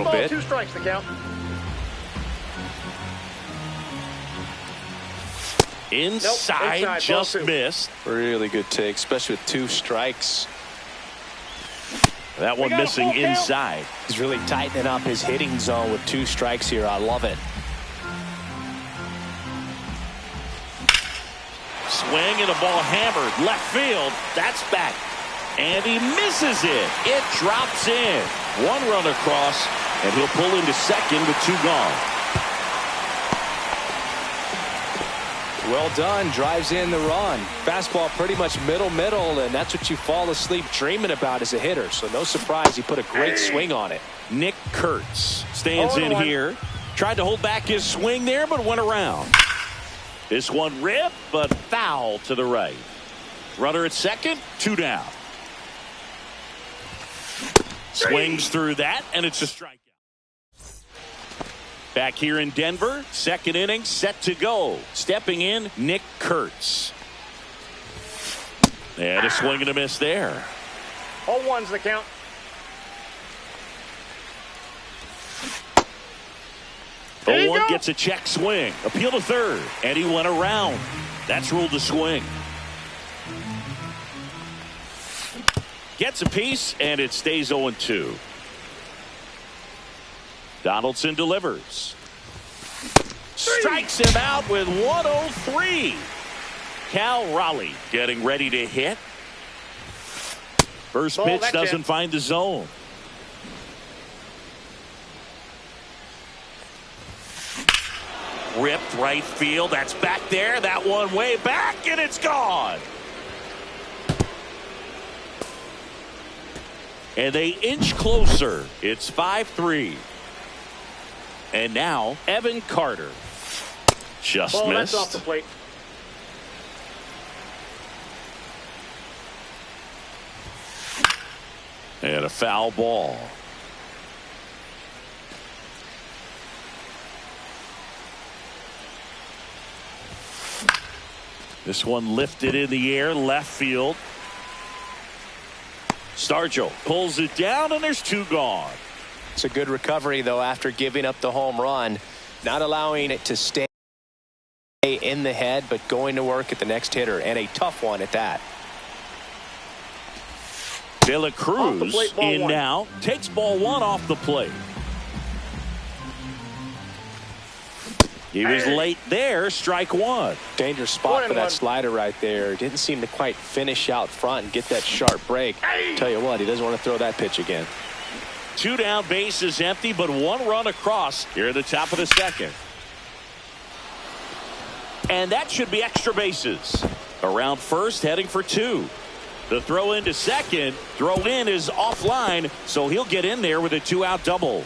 little bit. 2 strikes the count. Inside, nope, just missed. Really good take, especially with 2 strikes. That one missing inside. He's really tightening up his hitting zone with 2 strikes here. I love it. Swing and a ball hammered left field. That's back. And he misses it. It drops in. 1 run across, and he'll pull into second with 2 gone. Well done. Drives in the run. Fastball pretty much middle, and that's what you fall asleep dreaming about as a hitter. So no surprise he put a great swing on it. Nick Kurtz stands in here. Tried to hold back his swing there, but went around. This one ripped, but foul to the right. Runner at second, 2 down. Swings through that, and it's a strikeout. Back here in Denver, second inning set to go. Stepping in, Nick Kurtz. And a swing and a miss there. 0-1's the count. The 1 gets a check swing. Appeal to third, and he went around. That's ruled a swing. Gets a piece, and it stays 0-2. Donaldson delivers. Strikes him out with 103. Cal Raleigh getting ready to hit. First pitch doesn't find the zone. Ripped right field. That's back there. That one way back, and it's gone. And they inch closer. It's 5-3. And now Evan Carter. Just missed. That's off the plate. And a foul ball. This one lifted in the air, left field. Stargell pulls it down, and there's 2 gone. It's a good recovery, though, after giving up the home run. Not allowing it to stay in the head, but going to work at the next hitter, and a tough one at that. De La Cruz in 1. Now. Takes ball 1 off the plate. He was late there. Strike 1. Dangerous spot for that slider right there. Didn't seem to quite finish out front and get that sharp break. Tell you what, he doesn't want to throw that pitch again. 2 down, bases empty, but 1 run across here at the top of the second. And that should be extra bases. Around first, heading for 2. The throw into second. Throw in is offline, so he'll get in there with a 2-out double.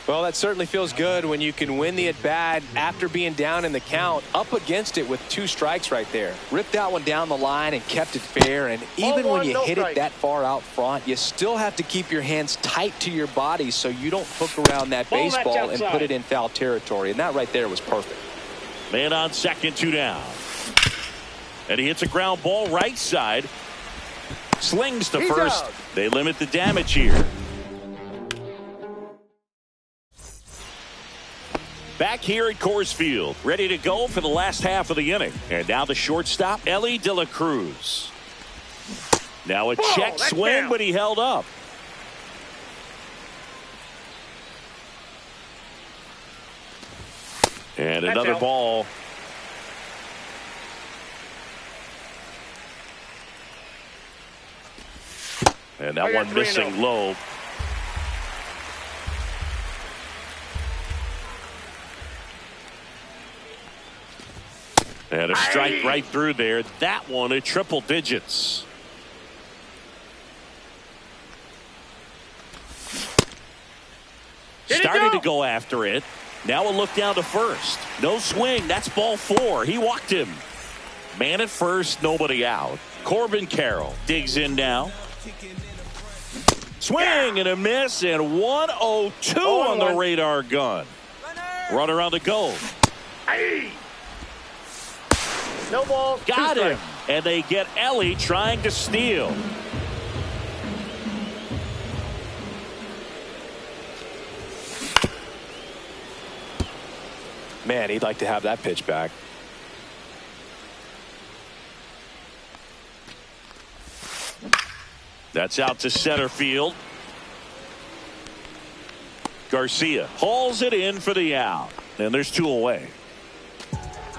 Well, that certainly feels good when you can win the at-bat after being down in the count, up against it with 2 strikes right there. Ripped that one down the line and kept it fair. And even when you hit it that far out front, you still have to keep your hands tight to your body so you don't hook around that baseball and put it in foul territory. And that right there was perfect. Man on second, 2 down. And he hits a ground ball right side. Slings to first. Out. They limit the damage here. Back here at Coors Field, ready to go for the last half of the inning. And now the shortstop, Elly De La Cruz. Now a check swing, but he held up. And another ball. And that one missing low. And a strike right through there. That one at triple digits. Started to go after it. Now a look down to first. No swing. That's ball 4. He walked him. Man at first, nobody out. Corbin Carroll digs in now. Swing and a miss, and 102 on the radar gun. Runner on the go. No balls. Got him. And they get Elly trying to steal. Man, he'd like to have that pitch back. That's out to center field. Garcia hauls it in for the out. And there's 2 away.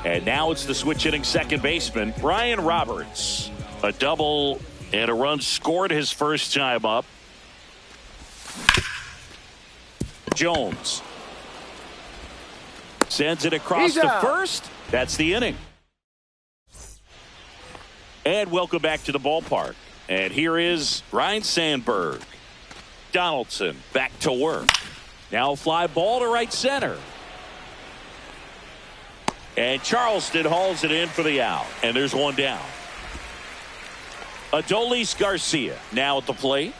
And now it's the switch hitting second baseman, Brian Roberts. A double and a run scored his first time up. Jones sends it across to first. That's the inning. And welcome back to the ballpark. And here is Ryne Sandberg. Donaldson back to work. Now fly ball to right center. And Charleston hauls it in for the out. And there's 1 down. Adolis Garcia now at the plate.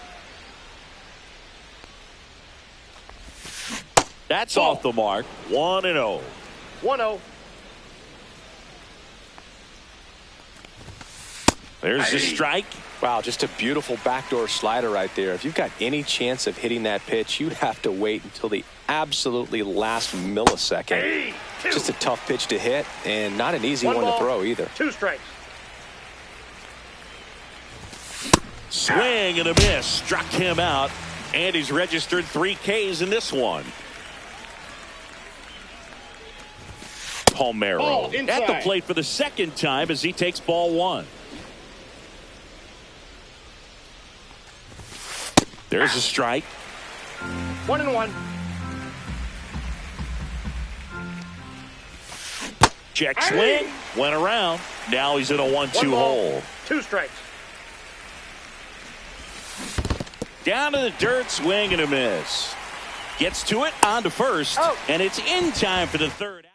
That's off the mark. 1-0. 1-0. There's the strike. Wow, just a beautiful backdoor slider right there. If you've got any chance of hitting that pitch, you'd have to wait until the absolutely last millisecond. Just a tough pitch to hit and not an easy one to throw either. 2 strikes. Swing and a miss. Struck him out. And he's registered 3 Ks in this one. Palmeiro at the plate for the second time as he takes ball 1. There's a strike. 1-1. Check swing. Went around. Now he's in a 1-2 hole. 2 strikes. Down to the dirt. Swing and a miss. Gets to it on to first. And it's in time for the third out.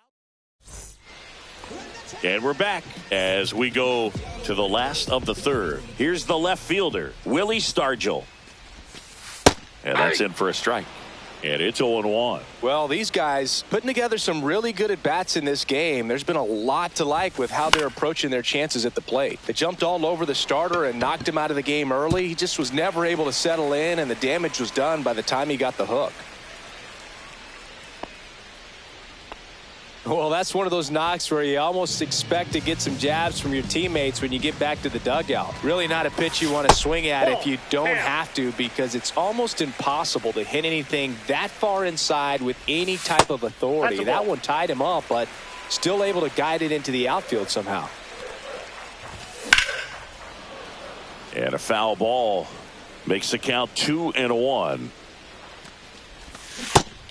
And we're back as we go to the last of the third. Here's the left fielder, Willie Stargell. And that's in for a strike. And it's 0-1. Well, these guys putting together some really good at-bats in this game. There's been a lot to like with how they're approaching their chances at the plate. They jumped all over the starter and knocked him out of the game early. He just was never able to settle in, and the damage was done by the time he got the hook. Well, that's one of those knocks where you almost expect to get some jabs from your teammates when you get back to the dugout. Really not a pitch you want to swing at if you don't have to, because it's almost impossible to hit anything that far inside with any type of authority. That one tied him up, but still able to guide it into the outfield somehow. And a foul ball makes the count 2-1.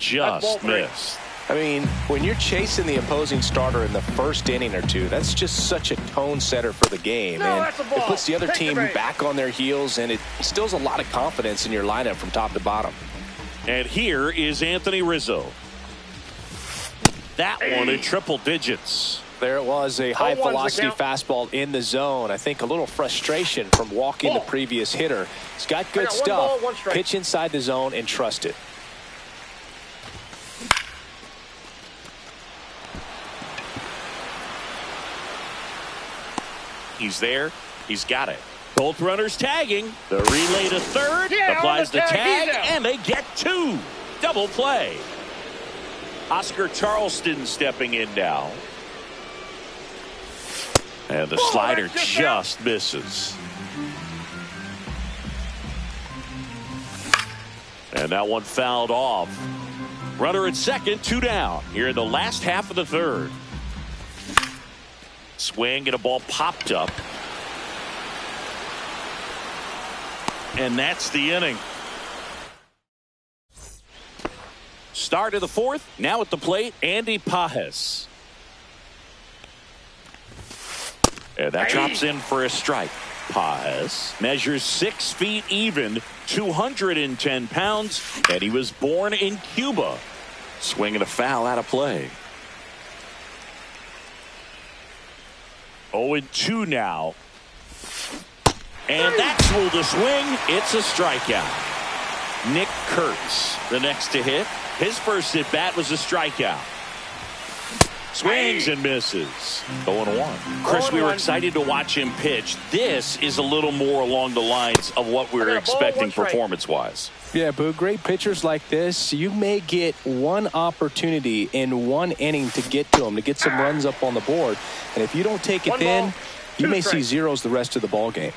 Just missed. I mean, when you're chasing the opposing starter in the first inning or two, that's just such a tone setter for the game. And it puts the other team back on their heels, and it instills a lot of confidence in your lineup from top to bottom. And here is Anthony Rizzo. That one in triple digits. There it was, a high-velocity fastball in the zone. I think a little frustration from walking the previous hitter. He's got good stuff. Pitch inside the zone and trust it. He's there. He's got it. Both runners tagging. The relay to third. Applies the tag. And they get 2. Double play. Oscar Charleston stepping in now. And the slider just misses. And that one fouled off. Runner at second. 2 down. Here in the last half of the third. Swing and a ball popped up. And that's the inning. Start of the fourth. Now at the plate, Andy Pages. And that drops in for a strike. Pages measures 6 feet even, 210 pounds, and he was born in Cuba. Swinging a foul out of play. 0-2 now. And that's ruled a swing. It's a strikeout. Nick Kurtz, the next to hit. His first at bat was a strikeout. Swings and misses. 0-1. Chris, we were excited to watch him pitch. This is a little more along the lines of what we were expecting performance-wise. Yeah, Boo, great pitchers like this, you may get one opportunity in one inning to get to them, to get some runs up on the board. And if you don't take it then, you may see zeros the rest of the ball game.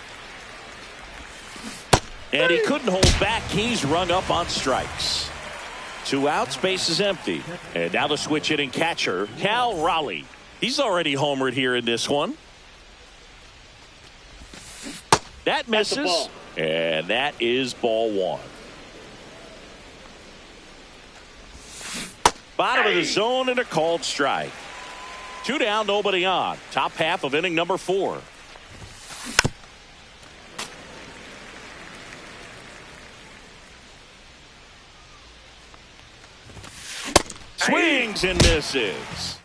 And he couldn't hold back. He's rung up on strikes. 2 outs, base is empty. And now the switch hitting catcher, Cal Raleigh. He's already homered here in this one. That misses. And that is ball 1. Bottom of the zone and a called strike. 2 down, nobody on. Top half of inning number 4. Swings and misses.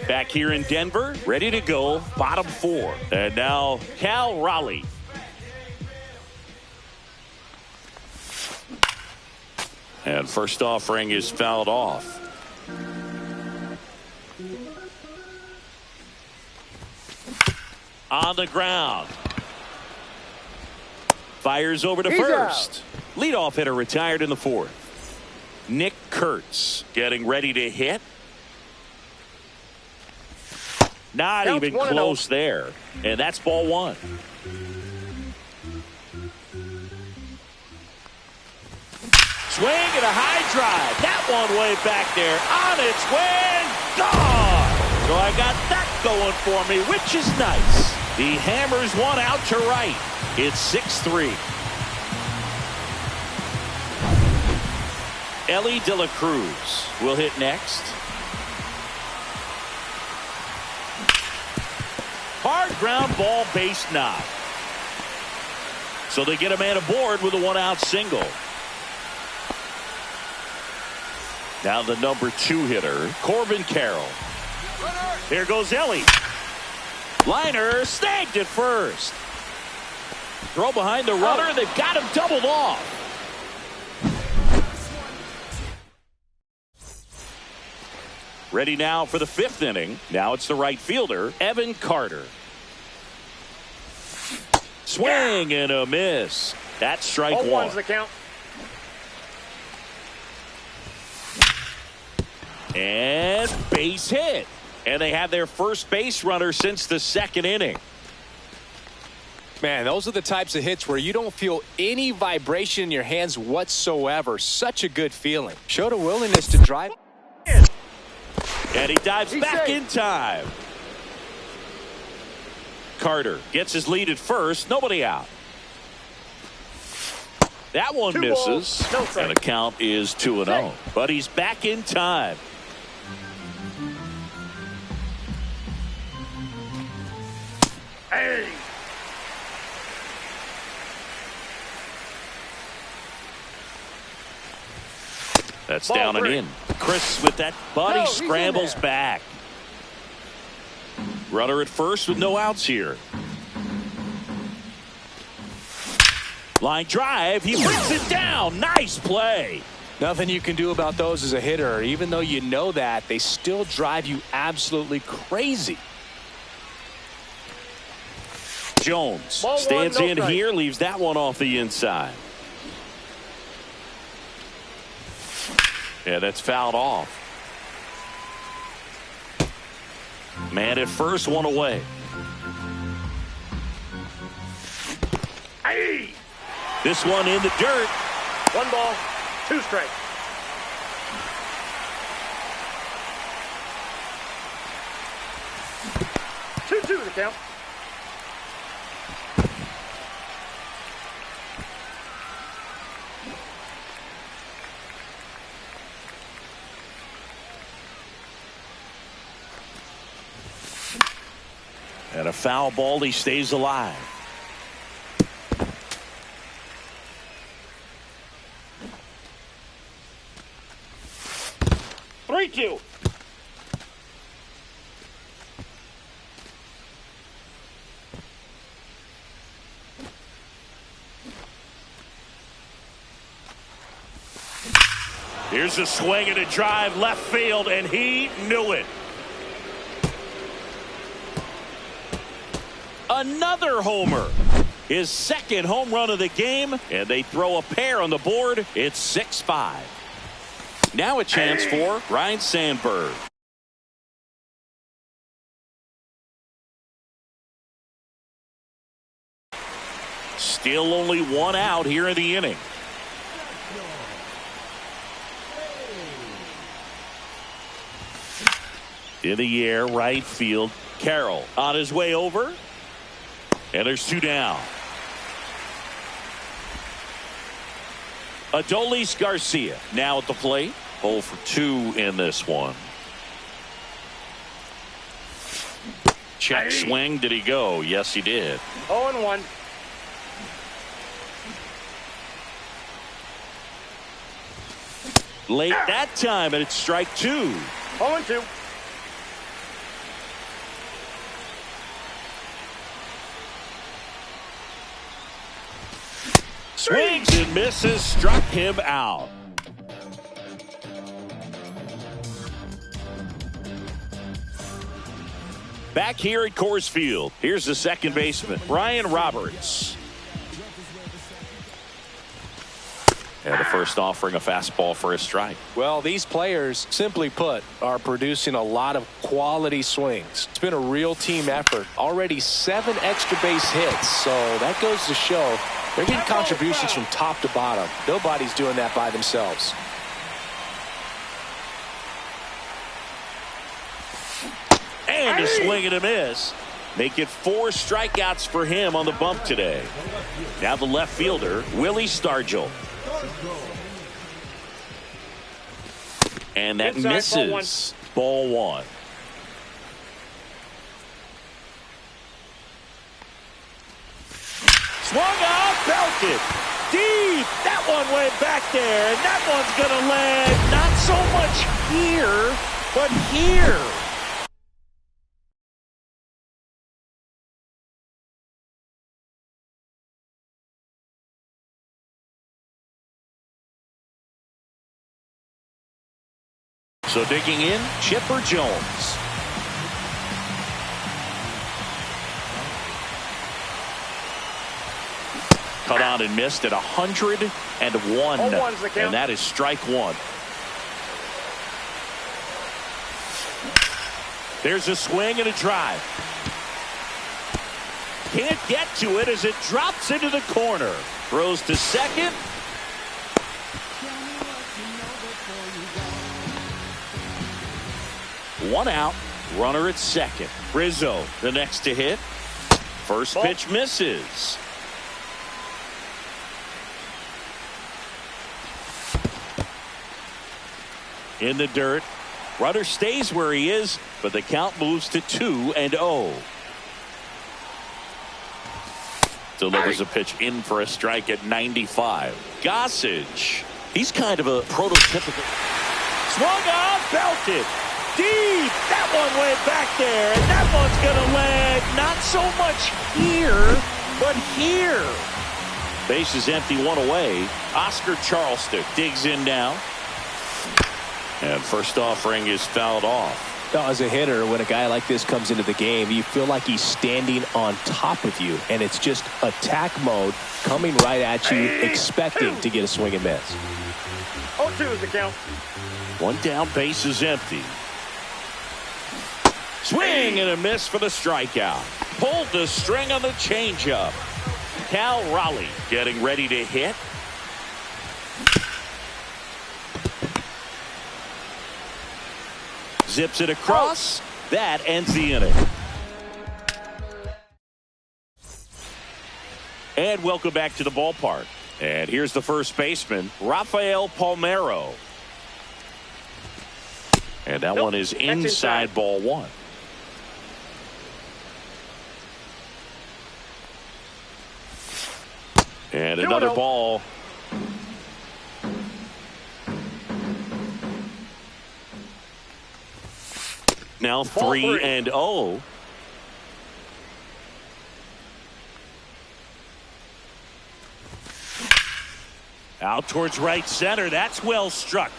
Back here in Denver, ready to go, bottom 4. And now Cal Raleigh. And first offering is fouled off. On the ground. Fires over to first. Leadoff hitter retired in the 4th. Nick Kurtz getting ready to hit. Not even close there. And that's ball 1. Swing and a high drive. That one way back there. On its way. Gone. So I got that going for me, which is nice. He hammers one out to right. It's 6-3. Ellie De La Cruz will hit next. Hard ground ball, base knock. So they get a man aboard with a 1-out single. Now the number 2 hitter, Corbin Carroll. Here goes Ellie. Liner snagged at first. Throw behind the runner. They've got him doubled off. Ready now for the 5th inning. Now it's the right fielder, Evan Carter. Swing and a miss. That's strike 1. 0-1's the count. And base hit. And they have their first base runner since the 2nd inning. Man, those are the types of hits where you don't feel any vibration in your hands whatsoever. Such a good feeling. Showed a willingness to drive. And he dives back in time. Carter gets his lead at first. Nobody out. That one misses. And the count is 2-0. But he's back in time. Hey. That's down and in. Chris with that buddy scrambles back. Runner at first with no outs here. Line drive. He brings it down. Nice play. Nothing you can do about those as a hitter. Even though you know that, they still drive you absolutely crazy. Jones stands in here, leaves that one off the inside. Yeah, that's fouled off. Man at first, one away. Hey. This one in the dirt. 1 ball, 2 strikes. Two the count. And a foul ball, he stays alive. Three-two. Here's a swing and a drive left field, and he knew it. Another homer. His second home run of the game, and they throw a pair on the board. It's 6-5. Now a chance for Ryne Sandberg. Still only one out here in the inning. In the air, right field. Carroll on his way over. And there's two down. Adolis Garcia now at the plate. 0 for 2 in this one. Check swing. Did he go? Yes, he did. 0-1. Late that time, and it's strike 2. 0-2. Swings and misses, struck him out. Back here at Coors Field, here's the second baseman, Brian Roberts. And the first offering, a fastball for a strike. Well, these players, simply put, are producing a lot of quality swings. It's been a real team effort. Already 7 extra base hits, so that goes to show they're getting contributions from top to bottom. Nobody's doing that by themselves. And a swing and a miss. Make it 4 strikeouts for him on the bump today. Now the left fielder, Willie Stargell. And that misses. Ball 1. Swung on, belted. Deep. That one way back there. And that one's going to land not so much here, but here. So digging in, Chipper Jones. Cut on and missed at 101. And that is strike 1. There's a swing and a drive. Can't get to it as it drops into the corner. Throws to second. One out, runner at second. Rizzo, the next to hit. First pitch misses. In the dirt. Runner stays where he is, but the count moves to 2-0. Delivers a pitch in for a strike at 95. Gossage. He's kind of a prototypical. Swung on, belted. Deep. That one way back there. And that one's going to land not so much here, but here. Base is empty, 1 away. Oscar Charleston digs in now. And first offering is fouled off. Now, as a hitter, when a guy like this comes into the game, you feel like he's standing on top of you. And it's just attack mode coming right at you, expecting to get a swing and miss. 0-2 is the count. One down, base is empty. Swing and a miss for the strikeout. Pulled the string on the changeup. Cal Raleigh getting ready to hit. Zips it across. That ends the inning. And welcome back to the ballpark. And here's the first baseman, Rafael Palmeiro. And that one is inside ball 1. And another ball. Now 3-0. Out towards right center. That's well struck.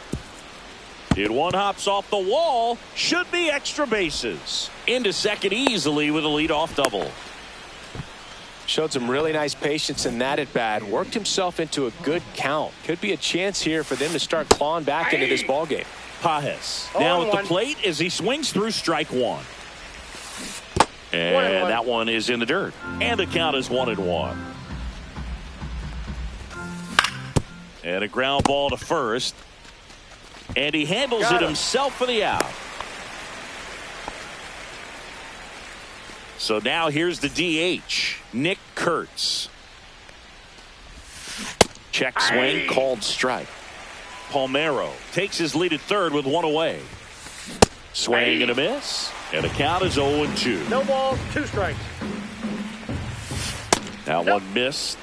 It one hops off the wall. Should be extra bases. Into second easily with a leadoff double. Showed some really nice patience in that at bat. Worked himself into a good count. Could be a chance here for them to start clawing back into this ball game. Pages now at the plate as he swings through strike one. And that one is in the dirt. And the count is 1-1. And a ground ball to first. And he handles it himself for the out. So now here's the DH, Nick Kurtz. Check swing, called strike. Palmeiro takes his lead at third with one away. Swing and a miss. And the count is 0-2. No balls, 2 strikes. That one missed.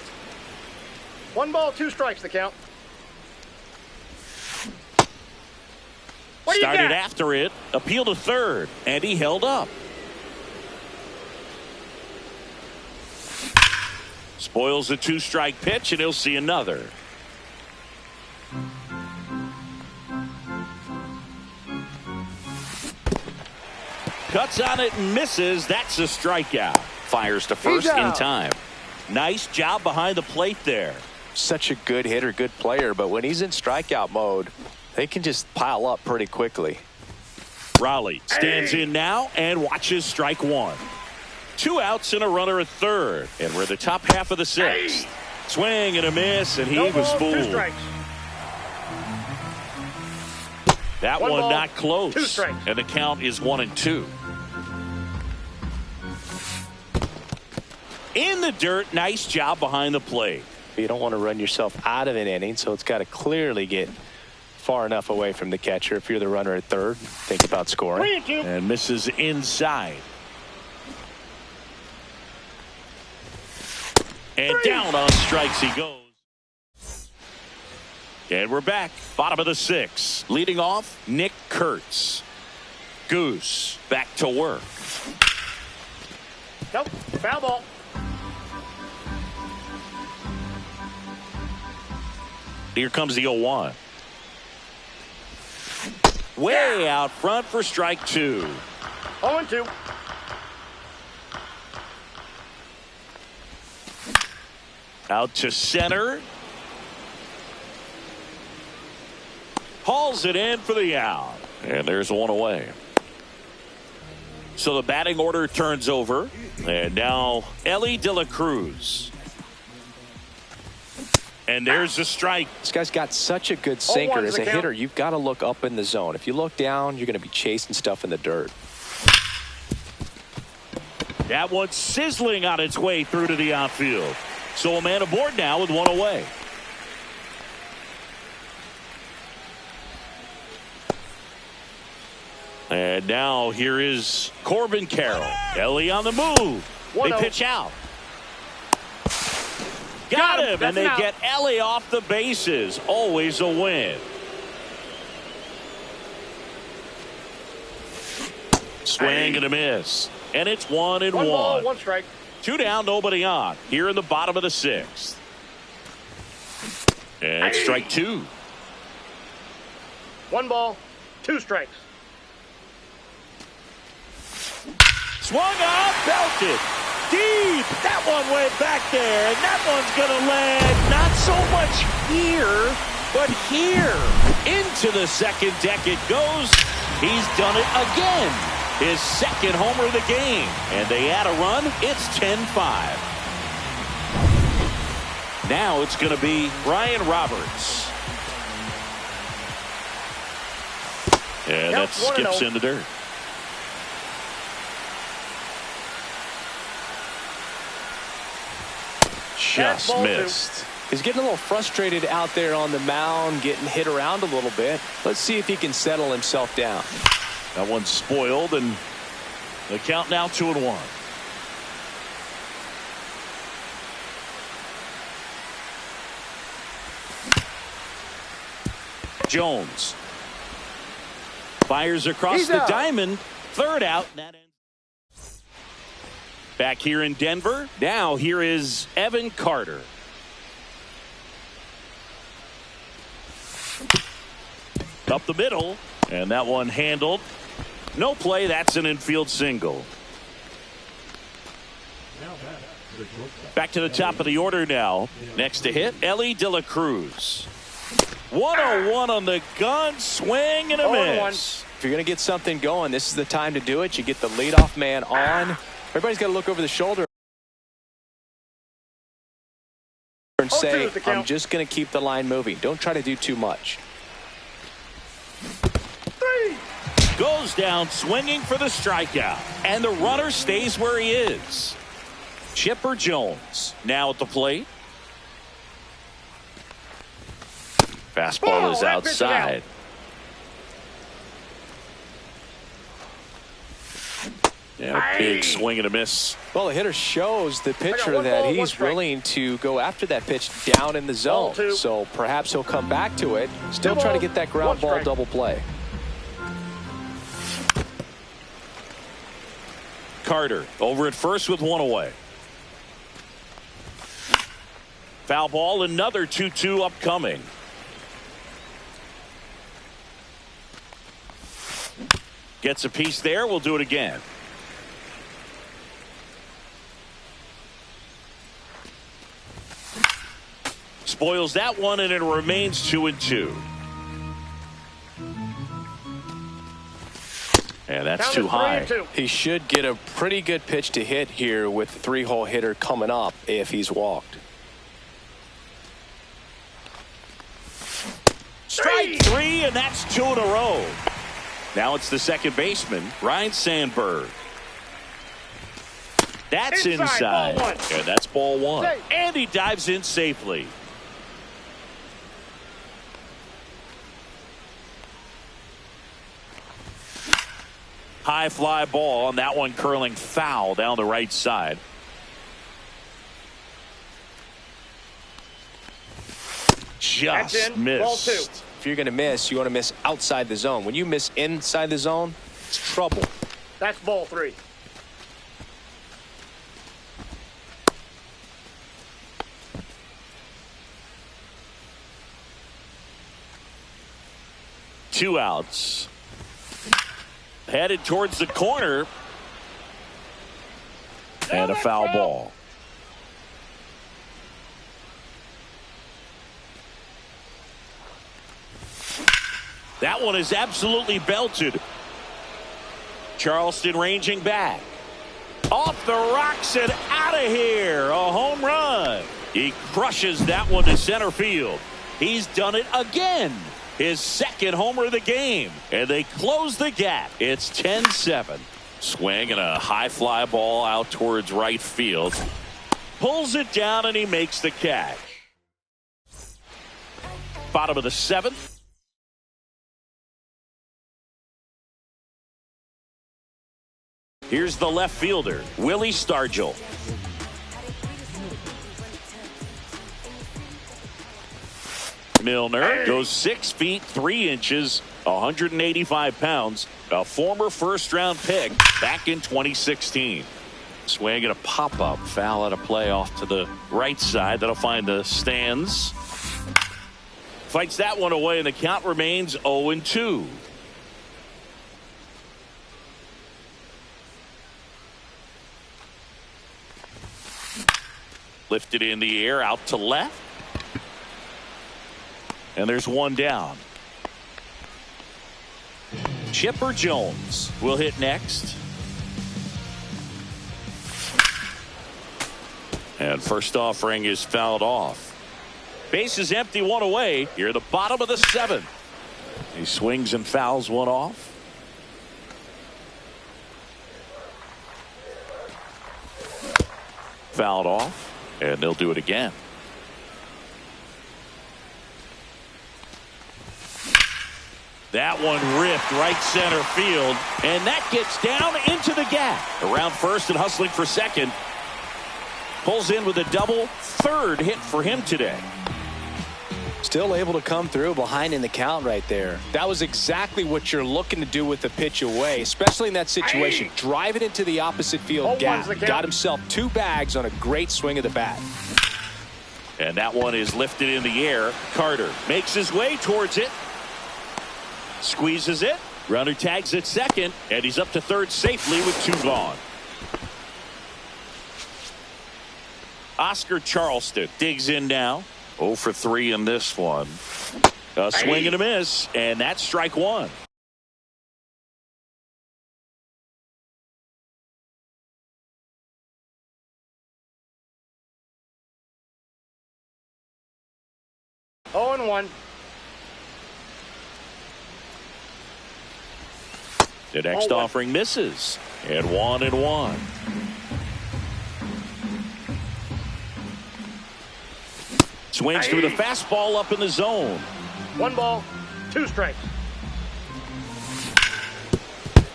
1 ball, 2 strikes the count. What do you Started got? after it, appealed to third, and he held up. Spoils the 2-strike pitch, and he'll see another. Cuts on it and misses. That's a strikeout. Fires to first in time. Nice job behind the plate there. Such a good hitter, good player, but when he's in strikeout mode, they can just pile up pretty quickly. Raleigh stands in now and watches strike one. 2 outs and a runner at third. And we're the top half of the 6th. Swing and a miss, and he was fooled. 2 strikes. That one ball, not close. 2 strikes. And the count is 1-2. In the dirt, nice job behind the plate. You don't want to run yourself out of an inning, so it's got to clearly get far enough away from the catcher. If you're the runner at third, think about scoring. 3-2. And misses inside. And down on strikes he goes. And we're back. Bottom of the 6th. Leading off, Nick Kurtz. Goose back to work. Nope, foul ball. Here comes the 0-1. Way out front for strike 2. 0-2. Out to center. Hauls it in for the out. And there's one away. So the batting order turns over. And now Elly De La Cruz. And there's a strike. This guy's got such a good sinker. As a hitter, you've got to look up in the zone. If you look down, you're going to be chasing stuff in the dirt. That one's sizzling on its way through to the outfield. So a man aboard now with one away. And now here is Corbin Carroll. Elly on the move. They pitch out. Got him, and they get Elly off the bases. Always a win. Swing and a miss. And it's 1-1. 1 ball, 1 strike. 2 down, nobody on. Here in the bottom of the 6th. And strike 2. 1 ball, 2 strikes. Swung on, belted. Deep. That one went back there, and that one's going to land not so much here, but here. Into the second deck it goes. He's done it again. His second homer of the game. And they add a run. It's 10-5. Now it's going to be Brian Roberts. And that skips in the dirt. Just missed. He's getting a little frustrated out there on the mound, getting hit around a little bit. Let's see if he can settle himself down. That one's spoiled, and the count now 2-1. Jones fires across the diamond. Third out. That ends. Back here in Denver. Now here is Evan Up the middle, and that one handled. No play. That's an infield single. Back to the top of the order now. Next to hit, Elly De La Cruz. 101 on the gun, swing and a miss. If you're going to get something going, this is the time to do it. You get the leadoff man on. Everybody's got to look over the shoulder and say, I'm just going to keep the line moving. Don't try to do too much. Goes down swinging for the strikeout, and the runner stays where he is. Chipper Jones now at the plate. Fastball is outside. Yeah, big swing and a miss. Well, the hitter shows the pitcher that he's willing to go after that pitch down in the zone. So perhaps he'll come back to it. Still try to get that ground ball double play. Carter over at first with one away. Foul ball, another 2-2 upcoming. Gets a piece there. We'll do it again. Spoils that one, and it remains 2-2. And that's too high. He should get a pretty good pitch to hit here with the three-hole hitter coming up if he's walked. Strike three, and that's 2 in a row. Now it's the second baseman, Ryne Sandberg. That's inside. And that's ball one. And he dives in safely. High fly ball, and that one curling foul down the right side. Just missed. If you're going to miss, you want to miss outside the zone. When you miss inside the zone, it's trouble. That's ball 3. Two outs. Headed towards the corner. And a foul ball. That one is absolutely belted. Charleston ranging back. Off the rocks and out of here. A home run. He crushes that one to center field. He's done it again. His second homer of the game. And they close the gap. It's 10-7. Swing and a high fly ball out towards right field. Pulls it down and he makes the catch. Bottom of the 7th. Here's the left fielder, Willie Stargell. Milner goes 6 feet 3 inches, 185 pounds, a former first-round pick back in 2016. Swing and a pop-up, foul out of play off to the right side. That'll find the stands. Fights that one away, and the count remains 0-2. Lifted in the air out to left. And there's one down. Chipper Jones will hit next. And first offering is fouled off. Base is empty, one away. Here at the bottom of the 7th. He swings and fouls one off. Fouled off. And they'll do it again. That one ripped right center field, and that gets down into the gap. Around first and hustling for second. Pulls in with a double, third hit for him today. Still able to come through behind in the count right there. That was exactly what you're looking to do with the pitch away, especially in that situation. Drive it into the opposite field gap. Got himself 2 bags on a great swing of the bat. And that one is lifted in the air. Carter makes his way towards it. Squeezes it. Runner tags at second, and he's up to third safely with 2 gone. Oscar Charleston digs in now. 0 for 3 in this one. A swing and a miss, and that's strike 1. Oh, and 1. The next offering misses, and 1-1. Swings through the fastball up in the zone. 1 ball, 2 strikes.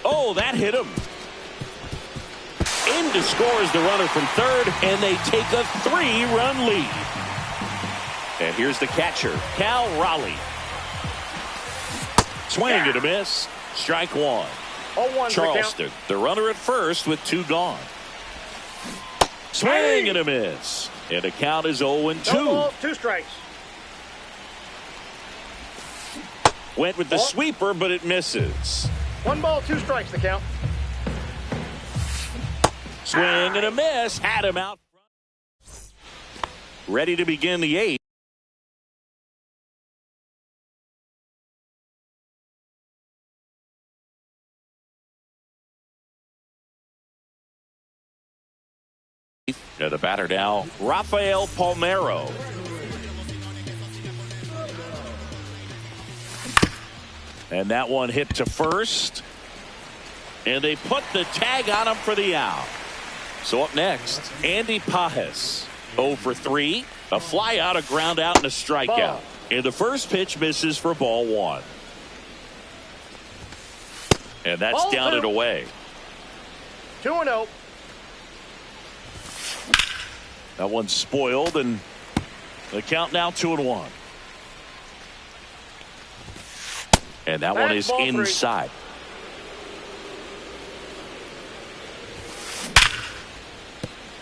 Oh, that hit him. In to score is the runner from third, and they take a 3-run lead. And here's the catcher, Cal Raleigh. Swing and a miss. Strike 1. 0-1 Charleston, the runner at first with 2 gone. Swing and a miss. And the count is 0-2. No balls, 2 strikes. Went with the sweeper, but it misses. 1 ball, 2 strikes, the count. Swing and a miss. Had him out front. Ready to begin the 8th. And the batter now, Rafael Palmeiro. And that one hit to first. And they put the tag on him for the out. So up next, Andy Pages. 0 for 3. A fly out, a ground out, and a strikeout. And the first pitch misses for ball 1. And that's ball down 2. and away. 2-0. That one's spoiled, and the count now 2-1. And that one is inside.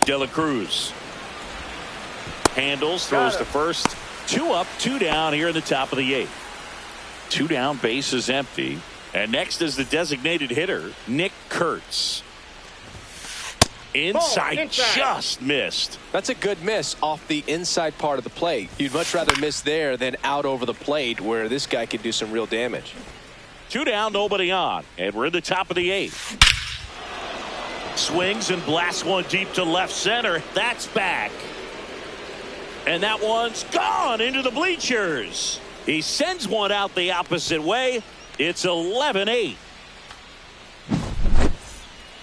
De La Cruz handles, throws to first. 2 up, 2 down here in the top of the 8th. 2 down, base is empty. And next is the designated hitter, Nick Kurtz. Inside, just missed. That's a good miss off the inside part of the plate. You'd much rather miss there than out over the plate where this guy could do some real damage. 2 down, nobody on. And we're in the top of the 8th. Swings and blasts one deep to left center. That's back. And that one's gone into the bleachers. He sends one out the opposite way. It's 11-8.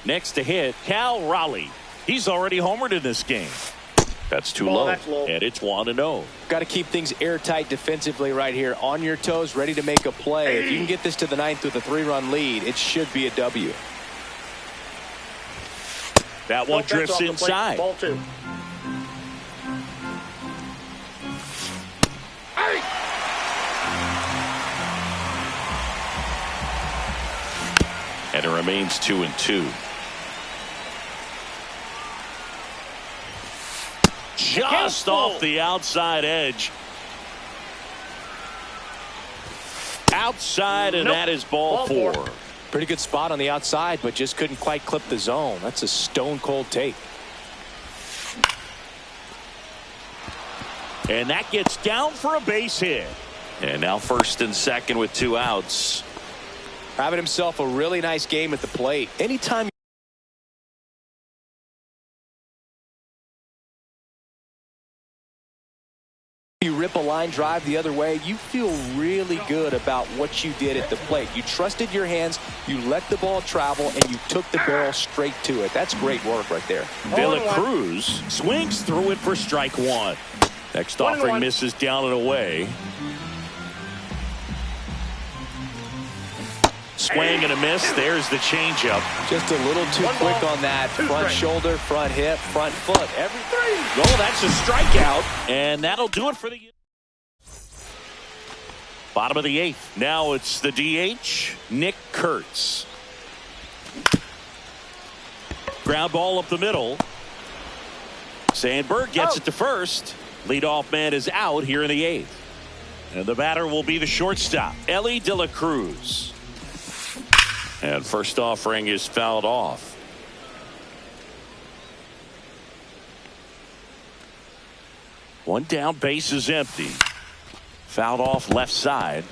Next to hit, Cal Raleigh. He's already homered in this game. That's too low. That's low. And it's 1-0. Got to keep things airtight defensively right here. On your toes, ready to make a play. If you can get this to the 9th with a 3-run lead, it should be a W. That one drifts inside. Ball 2. And it remains 2-2. Just off the outside edge. Outside, and that is ball 4. Pretty good spot on the outside, but just couldn't quite clip the zone. That's a stone cold take. And that gets down for a base hit. And now first and second with 2 outs. Having himself a really nice game at the plate. Anytime you rip a line drive the other way, you feel really good about what you did at the plate. You trusted your hands, you let the ball travel, and you took the barrel straight to it. That's great work right there. De La Cruz swings through it for strike 1. Next offering misses down and away. Swing and a miss. There's the changeup. Just a little too quick on that. Front shoulder, front hip, front foot. Everything. Oh, that's a strikeout. And that'll do it for the bottom of the 8th. Now it's the DH, Nick Kurtz. Ground ball up the middle. Sandberg gets it to first. Leadoff man is out here in the 8th. And the batter will be the shortstop, Elly De La Cruz. And first offering is fouled off. One down, base is empty. Fouled off left side.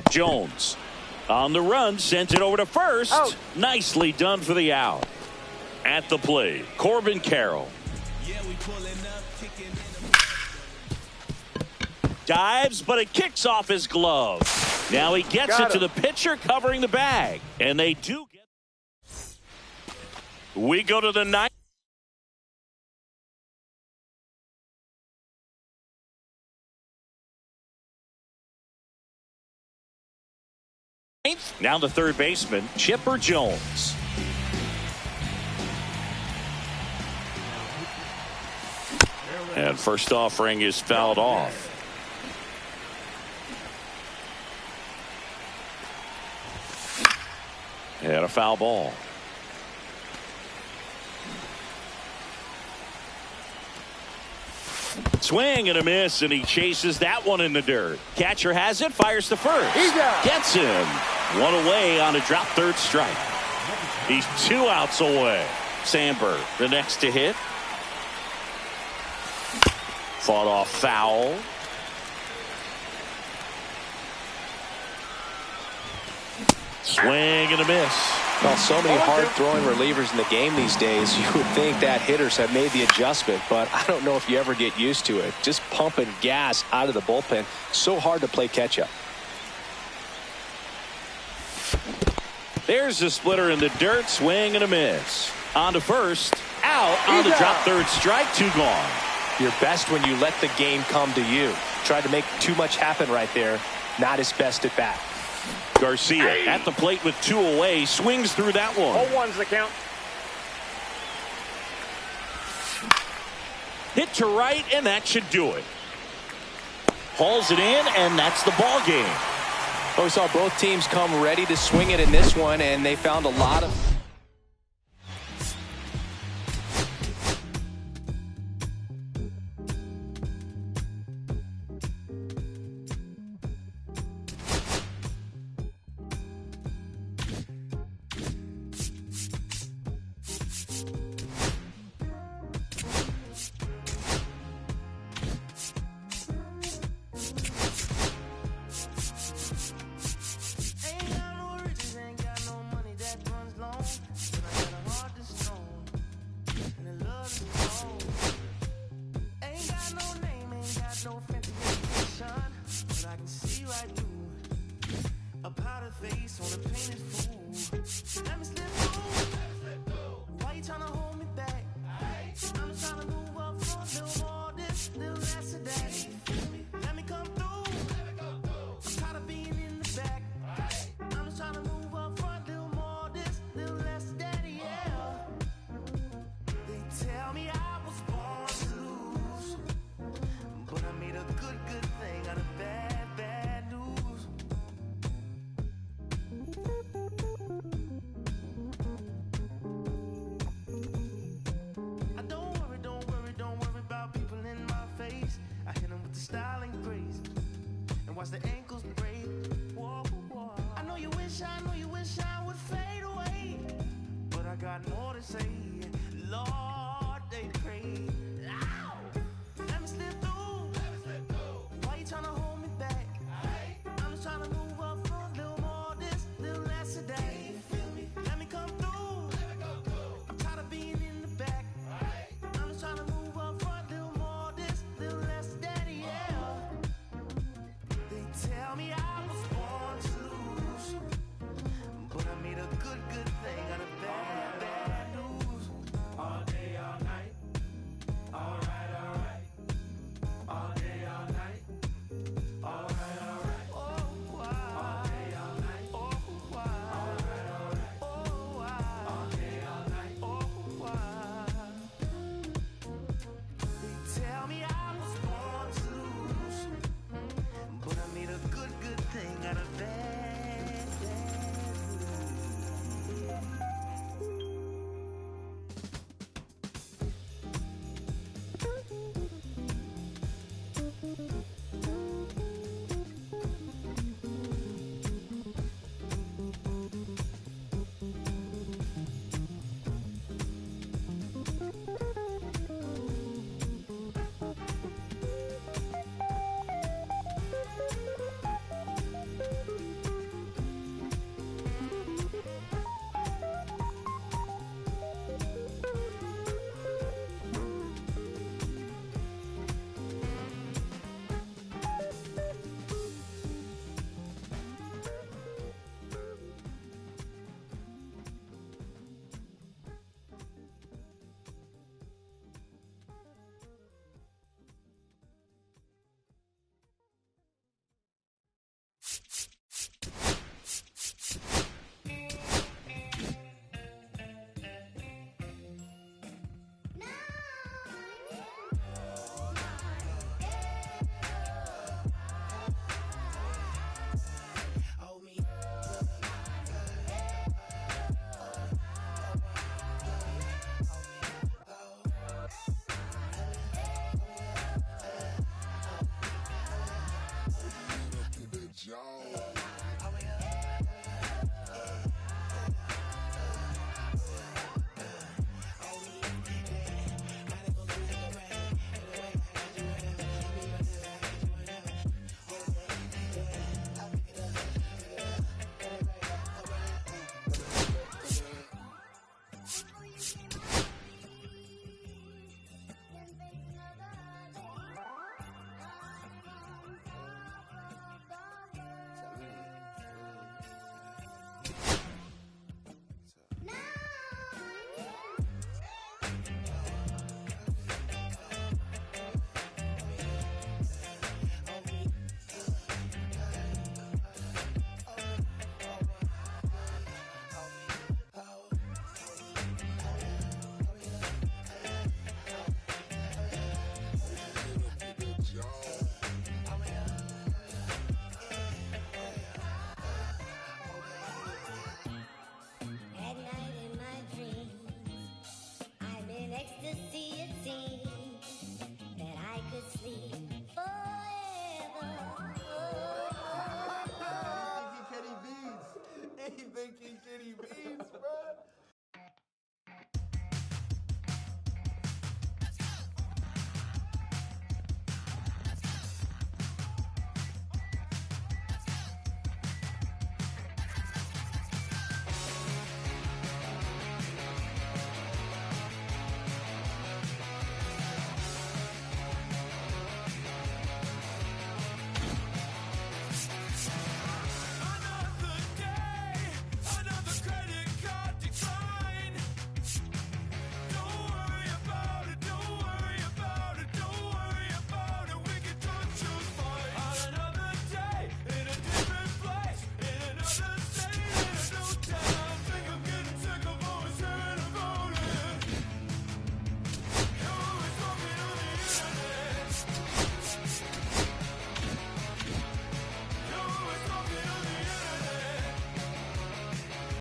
Jones on the run, sent it over to first. Out. Nicely done for the out. At the plate, Corbin Carroll. Dives, but it kicks off his glove. Now he gets it to the pitcher covering the bag. And they do get. We go to the ninth. Now the third baseman, Chipper Jones. And first offering is fouled off. And a foul ball. Swing and a miss, and he chases that one in the dirt. Catcher has it, fires to first. He's down. Gets him. One away on a drop third strike. He's 2 outs away. Sandberg, the next to hit. Fought off foul. Swing and a miss. Well, so many hard-throwing relievers in the game these days. You would think that hitters have made the adjustment, but I don't know if you ever get used to it. Just pumping gas out of the bullpen. So hard to play catch-up. There's a splitter in the dirt. Swing and a miss. On to first. Out on the drop third strike. 2 gone. You're best when you let the game come to you. Tried to make too much happen right there. Not his best at bat. Garcia at the plate with 2 away. Swings through that one. 0-1's the count. Hit to right, and that should do it. Hauls it in, and that's the ball game. Well, we saw both teams come ready to swing it in this one, and they found a lot of... Watch the ankles break. Whoa, whoa. I know you wish I would fade away, but I got more to say. Lord.